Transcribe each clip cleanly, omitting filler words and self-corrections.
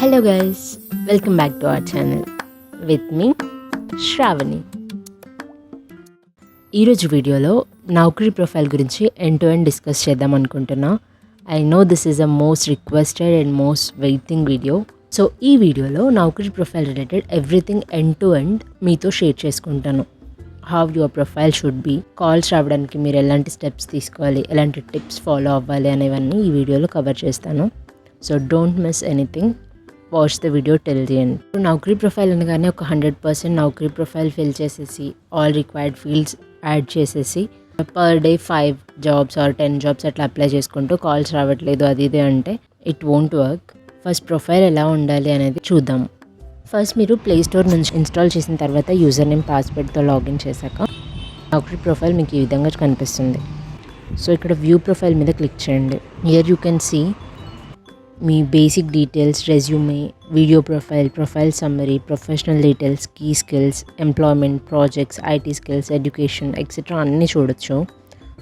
Hello guys, welcome back to our channel with me Sravani. ఈరోజు వీడియోలో Naukri profile గురించి end to end discuss చేద్దాం అనుకుంటున్నా. I know this is a most requested and most waiting video. So ఈ వీడియోలో Naukri profile related everything end to end మీతో share చేసుకుంటాను. How your profile should be, calls రావడానికి మీరు ఎలాంటి స్టెప్స్ తీసుకోవాలి, ఎలాంటి టిప్స్ ఫాలో అవ్వాలి అనేవన్నీ ఈ వీడియోలో కవర్ చేస్తాను. So don't miss anything, watch the video till the end. Naukri profile అనగానే ఒక 100% నౌకరీ ప్రొఫైల్ ఫిల్ చేసేసి ఆల్ రిక్వైర్డ్ ఫీల్డ్స్ యాడ్ చేసేసి per day 5 jobs or 10 jobs అట్లా అప్లై చేసుకుంటూ కాల్స్ రావట్లేదు అది ఇదే అంటే it won't work. First profile ఎలా ఉండాలి అనేది చూద్దాం. ఫస్ట్ మీరు ప్లే స్టోర్ నుంచి ఇన్స్టాల్ చేసిన తర్వాత యూజర్ నేమ్ పాస్వర్డ్తో లాగిన్ చేశాక నౌకరీ ప్రొఫైల్ మీకు ఈ విధంగా కనిపిస్తుంది. సో ఇక్కడ వ్యూ ప్రొఫైల్ మీద క్లిక్ చేయండి. హియర్ యూ కెన్ సీ మీ basic details, resume, video profile, profile summary, professional details, key skills, employment, projects, IT skills, education etcetera అన్నీ చూడొచ్చు.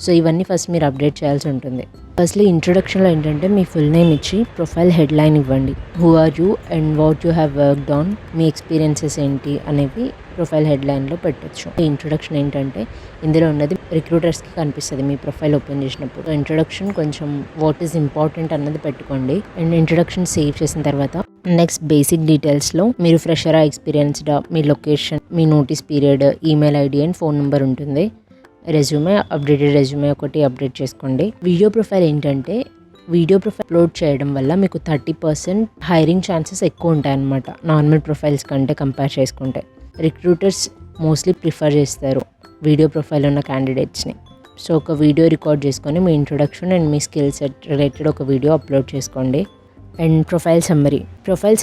సో ఇవన్నీ ఫస్ట్ మీరు అప్డేట్ చేయాల్సి ఉంటుంది. ఫస్ట్లీ ఇంట్రొడక్షన్లో ఏంటంటే మీ ఫుల్ నేమ్ ఇచ్చి ప్రొఫైల్ హెడ్లైన్ ఇవ్వండి. Who are you and what you have worked on, మీ ఎక్స్పీరియన్సెస్ ఏంటి అనేవి ప్రొఫైల్ హెడ్లైన్లో పెట్టచ్చు. ఈ ఇంట్రొడక్షన్ ఏంటంటే ఇందులో ఉన్నది రిక్రూటర్స్కి కనిపిస్తుంది మీ ప్రొఫైల్ ఓపెన్ చేసినప్పుడు. ఇంట్రొడక్షన్ కొంచెం వాట్ ఈస్ ఇంపార్టెంట్ అన్నది పెట్టుకోండి. అండ్ ఇంట్రొడక్షన్ సేవ్ చేసిన తర్వాత నెక్స్ట్ బేసిక్ డీటెయిల్స్లో మీరు ఫ్రెషరా, ఎక్స్పీరియన్స్డా, మీ లొకేషన్, మీ notice period, email ID and phone number ఉంటుంది. రెజ్యూమే, అప్డేటెడ్ రెజ్యూమే ఒకటి అప్డేట్ చేసుకోండి. వీడియో ప్రొఫైల్ ఏంటంటే వీడియో ప్రొఫైల్ అప్లోడ్ చేయడం వల్ల మీకు 30% హైరింగ్ ఛాన్సెస్ ఎక్కువ ఉంటాయి అన్నమాట, నార్మల్ ప్రొఫైల్స్ కంటే కంపేర్ చేసుకుంటే. రిక్రూటర్స్ మోస్ట్లీ ప్రిఫర్ చేస్తారు వీడియో ప్రొఫైల్ ఉన్న క్యాండిడేట్స్ని. సో ఒక వీడియో రికార్డ్ చేసుకొని మీ ఇంట్రొడక్షన్ అండ్ మీ స్కిల్ సెట్ రిలేటెడ్ ఒక వీడియో అప్లోడ్ చేసుకోండి. And profile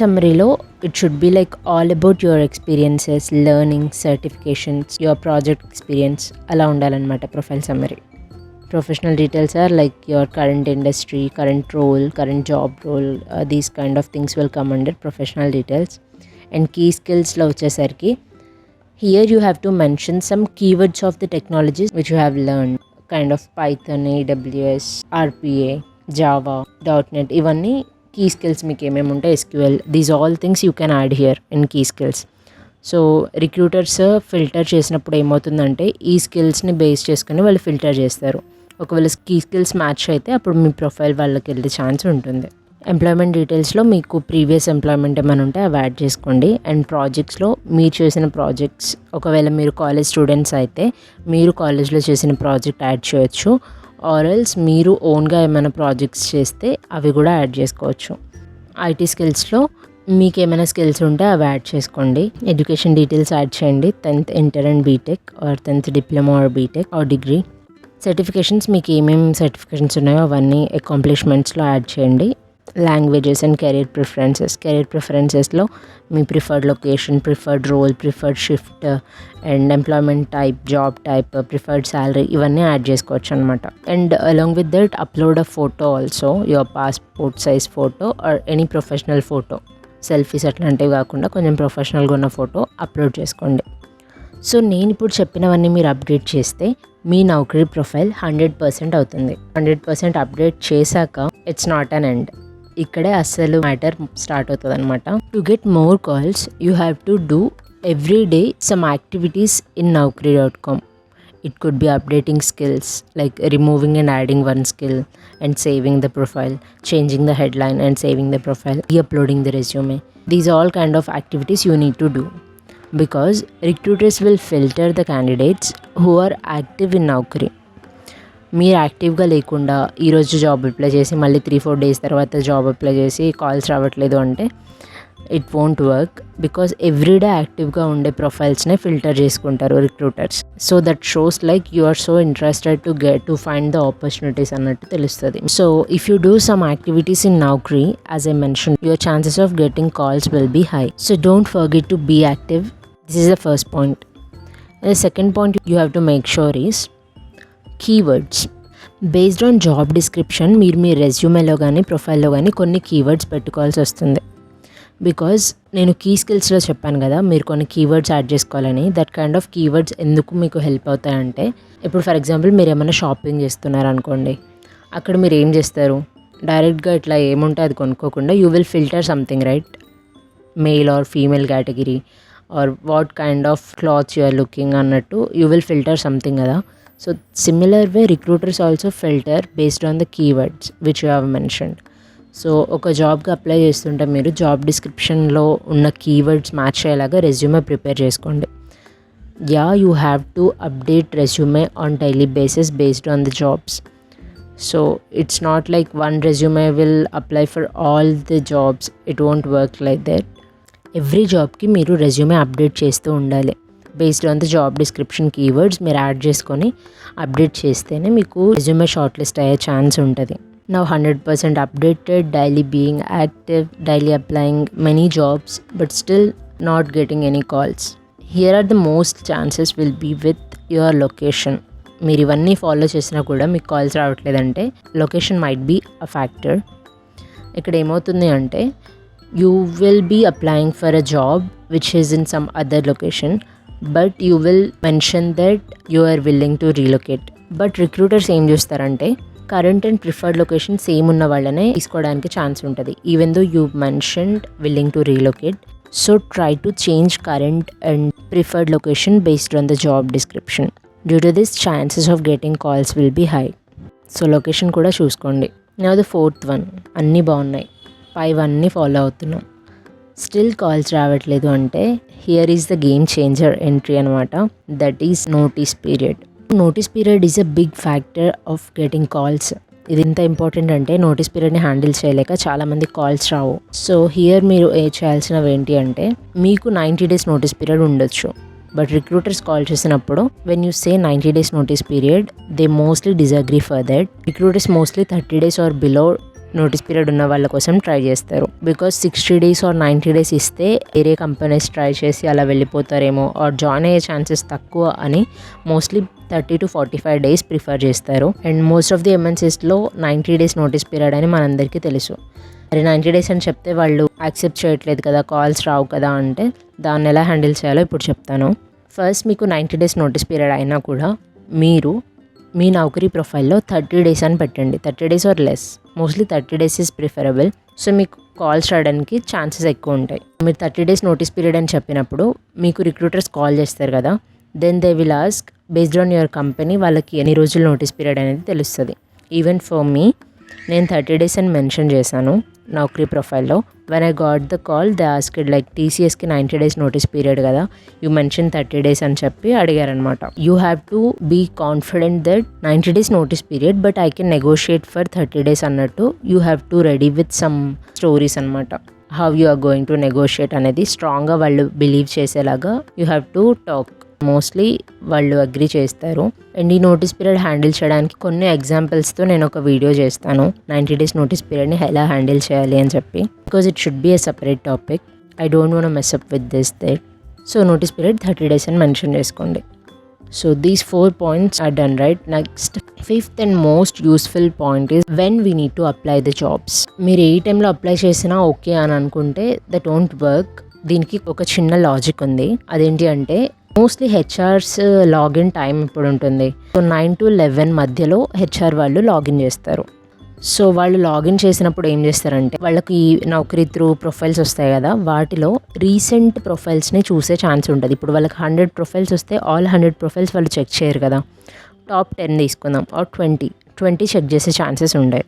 సమ్మరీలో it should be like all about your experiences, learning, certifications, your project experience అలా ఉండాలన్నమాట profile summary. Professional details are like your current industry, current role, current job role, these kind of things will come under professional details. And key స్కిల్స్లో వచ్చేసరికి here you have to mention some keywords of the technologies which you have learn, kind of Python, AWS, RPA, Java, .NET ఇవన్నీ key skills. మీకు ఏమేమి ఉంటాయి, SQL, these all things you can add here in key skills. So recruiters filter చేసినప్పుడు ఏమవుతుందంటే ఈ స్కిల్స్ని base చేసుకుని వాళ్ళు ఫిల్టర్ చేస్తారు. ఒకవేళ కీ స్కిల్స్ మ్యాచ్ అయితే అప్పుడు మీ ప్రొఫైల్ వాళ్ళకి వెళ్ళే ఛాన్స్ ఉంటుంది. ఎంప్లాయ్మెంట్ డీటెయిల్స్లో మీకు ప్రీవియస్ ఎంప్లాయ్మెంట్ ఏమైనా ఉంటే అవి యాడ్ చేసుకోండి. అండ్ ప్రాజెక్ట్స్లో మీరు చేసిన ప్రాజెక్ట్స్, ఒకవేళ మీరు కాలేజ్ స్టూడెంట్స్ అయితే మీరు కాలేజ్లో చేసిన ప్రాజెక్ట్ యాడ్ చేయొచ్చు. ఆర్ఎల్స్ మీరు ఓన్గా ఏమైనా ప్రాజెక్ట్స్ చేస్తే అవి కూడా యాడ్ చేసుకోవచ్చు. ఐటీ స్కిల్స్లో మీకు ఏమైనా స్కిల్స్ ఉంటే అవి యాడ్ చేసుకోండి. ఎడ్యుకేషన్ డీటెయిల్స్ యాడ్ చేయండి. 10th inter and BTech or 10th diploma or BTech or degree. Certifications, మీకు ఏమేమి సర్టిఫికేషన్స్ ఉన్నాయో అవన్నీ అకాంప్లిష్మెంట్స్లో యాడ్ చేయండి. లాంగ్వేజెస్ అండ్ కెరీర్ ప్రిఫరెన్సెస్లో మీ preferred location, preferred role, preferred shift and employment type, job type, preferred salary ఇవన్నీ యాడ్ చేసుకోవచ్చు అనమాట. And along with that upload a photo also, your passport size photo or any professional photo. Selfies అట్లాంటివి కాకుండా కొంచెం ప్రొఫెషనల్గా ఉన్న photo upload చేసుకోండి. So నేను ఇప్పుడు చెప్పినవన్నీ మీరు అప్డేట్ చేస్తే మీ నౌకరీ ప్రొఫైల్ 100% అవుతుంది. 100% అప్డేట్ చేశాక ఇట్స్ నాట్ అన్ ఎండ్, ఇక్కడే అస్సలు మ్యాటర్ స్టార్ట్ అవుతుంది అనమాట. To get more calls you have to do every day some activities in naukri.com. It could be updating skills like removing and adding one skill and saving the profile, changing the headline and saving the profile, re-uploading the resume. These all kind of activities you need to do because recruiters will filter the candidates who are active in Naukri. మీరు యాక్టివ్గా లేకుండా ఈరోజు job apply చేసి మళ్ళీ 3-4 days తర్వాత job apply చేసి calls రావట్లేదు అంటే it won't work. Because everyday యాక్టివ్గా ఉండే ప్రొఫైల్స్నే ఫిల్టర్ చేసుకుంటారు recruiters. So that shows like you are so interested to find the opportunities అన్నట్టు తెలుస్తుంది. So if you do some activities in Naukri, as I mention, your chances of getting calls will be high. So don't forget to be active. This is the first point. And the second point you have to make sure is keywords. Based on job description మీరు మీ రెజ్యూమేలో కానీ ప్రొఫైల్లో కానీ కొన్ని keywords పెట్టుకోవాల్సి వస్తుంది. Because నేను key స్కిల్స్లో చెప్పాను కదా మీరు కొన్ని కీవర్డ్స్ యాడ్ చేసుకోవాలని. దట్ కైండ్ ఆఫ్ కీవర్డ్స్ ఎందుకు మీకు హెల్ప్ అవుతాయంటే, ఇప్పుడు ఫర్ ఎగ్జాంపుల్ మీరు ఏమైనా షాపింగ్ చేస్తున్నారు అనుకోండి, అక్కడ మీరు ఏం చేస్తారు, డైరెక్ట్గా ఇట్లా ఏముంటే అది కొనుక్కోకుండా you will filter something right. Male or female category or what kind of clothes you are looking అన్నట్టు యూ విల్ ఫిల్టర్ సంథింగ్ కదా. So similar way recruiters also filter based on the keywords which you have mentioned. So ఒక జాబ్కి apply చేస్తుంటే మీరు job డిస్క్రిప్షన్లో ఉన్న keywords match అయ్యేలాగా resume prepare చేసుకోండి. You have to update resume on daily basis based on the jobs. So it's not like one resume will apply for all the jobs. It won't work like that. Every job ki మీరు resume update చేస్తూ ఉండాలి. Based on the job description keywords మీరు add చేసుకొని update చేస్తేనే మీకు resume short list అయ్యే chance ఉంటుంది. Now 100% updated, daily being active, daily applying many jobs but still not getting any calls. Here are the most chances will be with your location. మీరు ఇవన్నీ follow చేసినా కూడా మీకు calls రావట్లేదంటే location might be a factor. ఇక్కడ ఏమవుతుంది అంటే you will be applying for a job which is in some other location but you will mention that you are willing to relocate. But recruiters ఏం చేస్తారంటే current and preferred location same ఉన్న వాళ్ళనే తీసుకోవడానికి chance ఉంటుంది even though you mentioned willing to relocate. So try to change current and preferred location based on the job description. Due to this, chances of getting calls will be high. So location కూడా చూసుకోండి. Now the fourth one, అన్నీ బాగున్నాయి, 5 అన్నీ follow అవుతున్నాం, still calls రావట్లేదు అంటే here is the game changer entry అనమాట. That is notice period. Notice period is a big factor of getting calls. ఇది ఎంత ఇంపార్టెంట్ అంటే నోటీస్ పీరియడ్ని హ్యాండిల్ చేయలేక చాలామంది కాల్స్ రావు. సో హియర్ మీరు చేయాల్సినవి ఏంటి అంటే మీకు 90 days నోటీస్ పీరియడ్ ఉండొచ్చు. బట్ రిక్రూటర్స్ కాల్ చేసినప్పుడు when you say 90 days notice period they mostly disagree for that. Recruiters mostly 30 days or below notice period ఉన్న వాళ్ళ కోసం ట్రై చేస్తారు. బికాస్ 60 days ఆర్ 90 days ఇస్తే వేరే కంపెనీస్ ట్రై చేసి అలా వెళ్ళిపోతారేమో ఆర్ జాయిన్ అయ్యే ఛాన్సెస్ తక్కువ అని మోస్ట్లీ 30 to 45 days ప్రిఫర్ చేస్తారు. అండ్ మోస్ట్ ఆఫ్ ది ఎంఎన్సీస్లో 90 days నోటీస్ పీరియడ్ అని మనందరికీ తెలుసు. మరి 90 days అని చెప్తే వాళ్ళు యాక్సెప్ట్ చేయట్లేదు కదా, కాల్స్ రావు కదా అంటే దాన్ని ఎలా హ్యాండిల్ చేయాలో ఇప్పుడు చెప్తాను. ఫస్ట్ మీకు 90 days నోటీస్ పీరియడ్ అయినా కూడా మీరు మీ నౌకరీ ప్రొఫైల్లో 30 days అని పెట్టండి. 30 days or less, mostly 30 days is preferable. So మీకు కాల్స్ రావడానికి ఛాన్సెస్ ఎక్కువ ఉంటాయి. మీరు 30 days నోటీస్ పీరియడ్ అని చెప్పినప్పుడు మీకు రిక్రూటర్స్ కాల్ చేస్తారు కదా, then they will ask based on your company వాళ్ళకి ఎన్ని రోజులు నోటీస్ పీరియడ్ అనేది తెలుస్తుంది. ఈవెన్ ఫర్ మీ, నేను 30 days అని మెన్షన్ చేశాను నౌకరీ ప్రొఫైల్లో. When I got the call they asked like టీసీఎస్కి 90 days నోటీస్ పీరియడ్ కదా, యూ మెన్షన్ 30 days అని చెప్పి అడిగారనమాట. You have to be confident that 90 days notice period but I can negotiate for 30 days అన్నట్టు you have to ready with some stories అనమాట. How you are going to negotiate అనేది స్ట్రాంగ్గా వాళ్ళు believe చేసేలాగా you have to talk. Mostly వాళ్ళు agree చేస్తారు. And ఈ notice period handle చేయడానికి కొన్ని ఎగ్జాంపుల్స్తో నేను ఒక వీడియో చేస్తాను 90 days నోటీస్ పీరియడ్ని ఎలా హ్యాండిల్ చేయాలి అని చెప్పి. Because it should B a separate topic. I don't want mess up with this that. So notice period 30 days అని మెన్షన్ చేసుకోండి. So these 4 points are done, right? Next, fifth and most useful point is when we need to apply the jobs. మీరు ఏ టైంలో apply చేసినా okay అని అనుకుంటే that won't work. దీనికి ఒక చిన్న లాజిక్ ఉంది. అదేంటి అంటే మోస్ట్లీ హెచ్ఆర్స్ లాగిన్ టైం ఇప్పుడు ఉంటుంది. సో 9 to 11 మధ్యలో హెచ్ఆర్ వాళ్ళు లాగిన్ చేస్తారు. సో వాళ్ళు లాగిన్ చేసినప్పుడు ఏం చేస్తారంటే వాళ్ళకి నౌకరీ త్రూ ప్రొఫైల్స్ వస్తాయి కదా, వాటిలో రీసెంట్ ప్రొఫైల్స్ని చూసే ఛాన్స్ ఉంటుంది. ఇప్పుడు వాళ్ళకి 100 profiles వస్తే ఆల్ 100 profiles వాళ్ళు చెక్ చేయరు కదా, టాప్ 10 తీసుకుందాం ఆర్ 20 చెక్ చేసే ఛాన్సెస్ ఉంటాయి.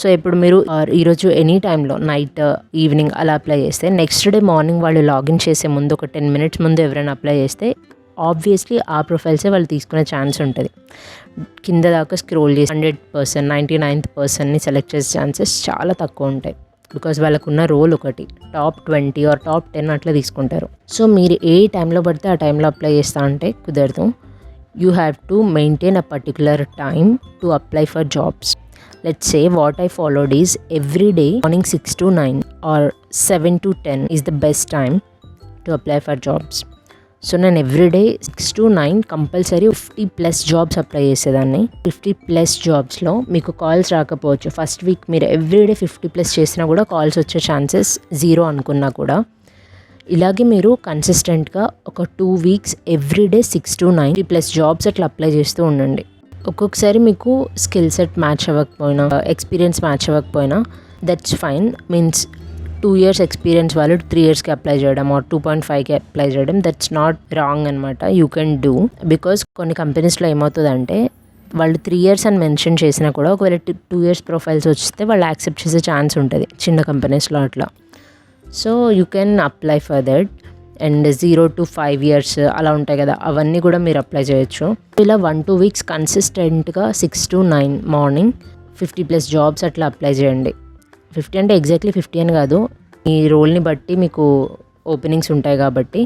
సో ఇప్పుడు మీరు ఈరోజు ఎనీ టైంలో నైట్ ఈవినింగ్ అలా అప్లై చేస్తే నెక్స్ట్ డే మార్నింగ్ వాళ్ళు లాగిన్ చేసే ముందు ఒక 10 minutes ముందు ఎవరైనా అప్లై చేస్తే ఆబ్వియస్లీ ఆ ప్రొఫైల్సే వాళ్ళు తీసుకునే ఛాన్స్ ఉంటుంది. కింద దాకా స్క్రోల్ చేసి 100%, 99th personని సెలెక్ట్ చేసే ఛాన్సెస్ చాలా తక్కువ ఉంటాయి. బికాజ్ వాళ్ళకున్న రోల్ ఒకటి టాప్ 20 ఆర్ టాప్ 10 అట్లా తీసుకుంటారు. సో మీరు ఏ టైంలో పడితే ఆ టైంలో అప్లై చేస్తా అంటే కుదరదు. You have to maintain a particular time to apply for jobs. Let's say what I followed is every day morning 6 to 9 or 7 to 10 is the best time to apply for jobs. So నేను everyday 6 to 9 compulsory 50+ jobs apply చేసేదాన్ని. 50+ జాబ్స్లో మీకు calls రాకపోవచ్చు. First week మీరు everyday 50+ చేసినా కూడా calls వచ్చే chances 0 అనుకున్నా కూడా. ఇలాగే మీరు కన్సిస్టెంట్గా ఒక 2 weeks ఎవ్రీడే 6 to 9 50+ జాబ్స్ అట్లా అప్లై చేస్తూ ఉండండి. ఒక్కొక్కసారి మీకు స్కిల్ సెట్ మ్యాచ్ అవ్వకపోయినా, ఎక్స్పీరియన్స్ మ్యాచ్ అవ్వకపోయినా that's fine. Means 2 years experience వాళ్ళు 3 yearsకి అప్లై చేయడం ఆర్ 2.5కి అప్లై చేయడం, దట్స్ నాట్ రాంగ్ అనమాట. You can do. బికాస్ కొన్ని కంపెనీస్లో ఏమవుతుందంటే వాళ్ళు 3 years అని మెన్షన్ చేసినా కూడా ఒకవేళ 2 years ప్రొఫైల్స్ వస్తే వాళ్ళు యాక్సెప్ట్ చేసే ఛాన్స్ ఉంటుంది చిన్న కంపెనీస్లో అట్లా. So you can apply for that. And 0 to 5 years అలా ఉంటాయి కదా, అవన్నీ కూడా మీరు అప్లై చేయొచ్చు. ఇలా 1-2 weeks కన్సిస్టెంట్గా 6 to 9 మార్నింగ్ 50+ జాబ్స్ అట్లా అప్లై చేయండి. 50 అంటే ఎగ్జాక్ట్లీ 50 అని కాదు, ఈ రోల్ని బట్టి మీకు ఓపెనింగ్స్ ఉంటాయి కాబట్టి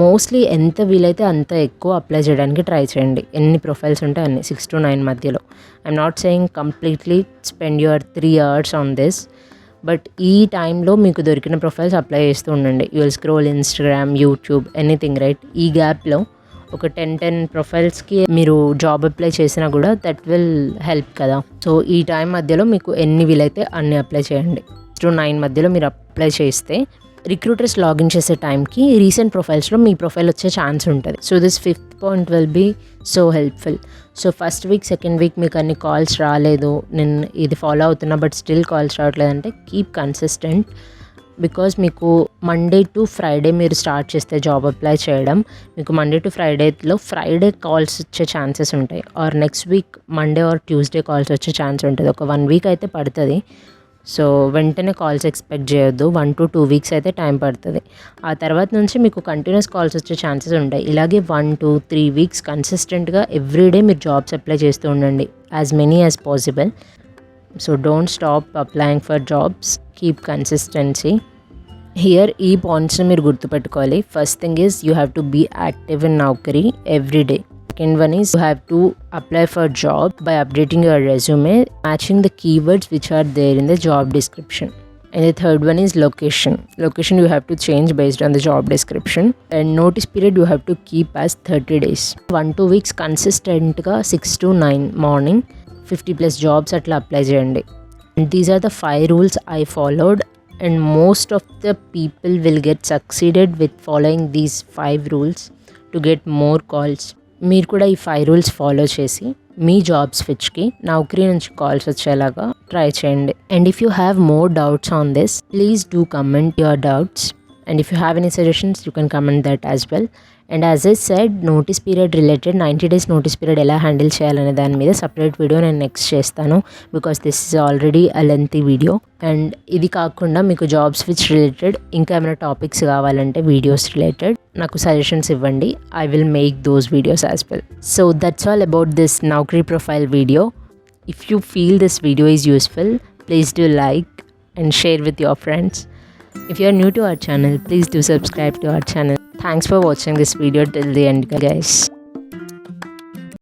మోస్ట్లీ ఎంత వీలైతే అంత ఎక్కువ అప్లై చేయడానికి ట్రై చేయండి. ఎన్ని ప్రొఫైల్స్ ఉంటే అన్ని 6 to 9 మధ్యలో. I'm not saying completely spend your 3 hours on this, but ఈ టైంలో మీకు దొరికిన ప్రొఫైల్స్ అప్లై చేస్తూ ఉండండి. You will scroll Instagram, YouTube, anything, right? ఈ గ్యాప్లో ఒక 10 ప్రొఫైల్స్కి మీరు జాబ్ అప్లై చేసినా కూడా దట్ విల్ హెల్ప్ కదా. సో ఈ టైం మధ్యలో మీకు ఎన్ని వీలైతే అన్ని అప్లై చేయండి. 6 to 9 మధ్యలో మీరు అప్లై చేస్తే రిక్రూటర్స్ లాగిన్ చేసే టైంకి రీసెంట్ ప్రొఫైల్స్లో మీ ప్రొఫైల్ వచ్చే ఛాన్స్ ఉంటుంది. So this 5th point will be so helpful. So first week, second week మీకు అన్ని కాల్స్ రాలేదు, నేను ఇది ఫాలో అవుతున్నా బట్ స్టిల్ కాల్స్ రావట్లేదంటే కీప్ కన్సిస్టెంట్. బికాజ్ మీకు మండే టు ఫ్రైడే మీరు స్టార్ట్ చేస్తే జాబ్ అప్లై చేయడం, మీకు మండే టు ఫ్రైడేలో ఫ్రైడే కాల్స్ వచ్చే ఛాన్సెస్ ఉంటాయి. Or next week Monday or Tuesday calls వచ్చే ఛాన్స్ ఉంటుంది. ఒక 1 week అయితే పడుతుంది. సో వెంటనే కాల్స్ ఎక్స్పెక్ట్ చేయొద్దు. 1 to 2 weeks అయితే టైం పడుతుంది. ఆ తర్వాత నుంచి మీకు కంటిన్యూస్ కాల్స్ వచ్చే ఛాన్సెస్ ఉంటాయి. ఇలాగే 1 to 3 weeks కన్సిస్టెంట్గా ఎవ్రీడే మీరు జాబ్స్ అప్లై చేస్తూ ఉండండి, as many as possible. So don't stop applying for jobs, keep consistency. Here ఈ పాయింట్స్ని మీరు గుర్తుపెట్టుకోవాలి. First thing is you have to be active in Naukri every day. Second one is you have to apply for job by updating your resume, matching the keywords which are there in the job description. And the third one is location. Location you have to change based on the job description. And notice period you have to keep as 30 days. 1-2 weeks consistent ga 6 to 9 morning 50+ jobs atla apply cheyandi. And these are the 5 rules I followed, and most of the people will get succeeded with following these 5 rules to get more calls. మీరు కూడా ఈ 5 rules follow చేసి మీ job స్విచ్కి నౌకరీ నుంచి calls వచ్చేలాగా try చేయండి. And if you have more doubts on this, please do comment your doubts. And if you have any suggestions you can comment that as well. And as I said, notice period related 90 days notice period ఎలా handle చేయాలనే దాని మీద separate video నేను next చేస్తాను, because this is already a lengthy video. And ఇది కాకుండా మీకు job switch related ఇంకా ఏమైనా టాపిక్స్ కావాలంటే వీడియోస్ రిలేటెడ్ నాకు సజెషన్స్ ఇవ్వండి. I will make those videos as well. So that's all about this Naukri profile video. If you feel this video is useful, please do like and share with your friends. If you are new to our channel, please do subscribe to our channel. Thanks for watching this video till the end, guys.